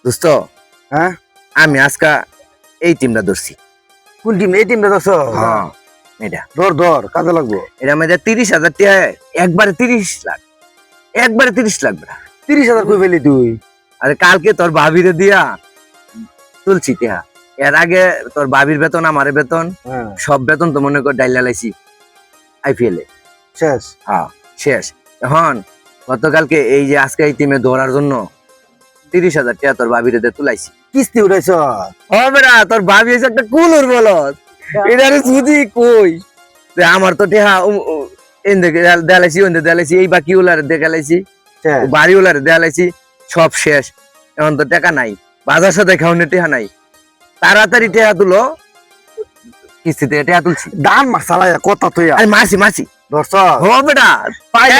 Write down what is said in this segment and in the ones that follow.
দোস্ত হ্যাঁ আমি আজকা এই টিমটা ধরছি। কোন টিম? এই টিমটা দছ? হ্যাঁ এটা ধর ধর, কাজে লাগবো। এটা মধ্যে 30,000 টাকা, একবারে 30 লাখ, একবারে 30 লাখ বেটা। 30,000 কই পেলি তুই? আরে কালকে তোর ভাবিরে দিয়া তুলছি টেহা। এর আগে তোর ভাবির বেতন, আমারে বেতন, হ্যাঁ সব বেতন তো মনে কর ডাইলা লাইছি IPL এ। শেষ। হ্যাঁ শেষ। এখন গতকালকে এই যে আজকে এই টিমে দৌড়ার জন্য 30,000 টাকা তোর ভাবিরে দিয়ে তুলাইছি। কিস্তি উঠাইছ? হবে না, তোর ভাবি হচ্ছে একটা কুলুর বলত। এটারে যদি কই যে আমার তো টেহা এনদে দেলাইছি, ওনদে দেলাইছি, এই বাকি ওলারে দেখালাইছি, শেষ। বাড়ি ওলারে দেখালাইছি, সব শেষ। এখন তো টাকা নাই, বাজার সাথে খাওয়ানোর টেহা নাই। তাড়াতাড়ি টেহা তুলো, কিস্তিতে টেহা তুলছি। দান মাসালায় কথা তুই আরে মাসি মাসি ধরছ? হো বেটা,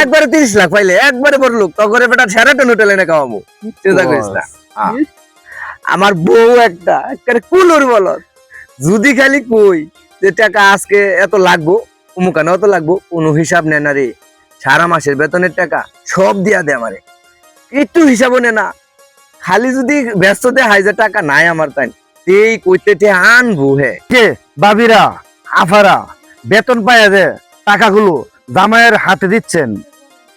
একবারে 30 লাখ পাইলে একবারে বড় লোক। তখন বেটা সেরাটন হোটেলে না খাওয়াবো, চিন্তা করিস না। হ্যাঁ। আমার বউ একটা একেবারে কুলুর বলত। যদি খালি কই যে টাকা আজকে এত লাগবো, অমুকানে অত লাগবো, কোনো হিসাব নেয় না রে। সারা মাসের বেতনের টাকা সব দিয়া দে আমারে, একটু হিসাবও নে না। খালি যদি ব্যস্ত দে হাজার টাকা নাই আমার তাই, এই কইতে আনবো। হে কে বাবিরা আফারা বেতন পাইয়া দে টাকাগুলো জামাইয়ের হাতে দিচ্ছেন,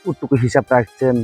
ওটুকু হিসাব রাখছেন?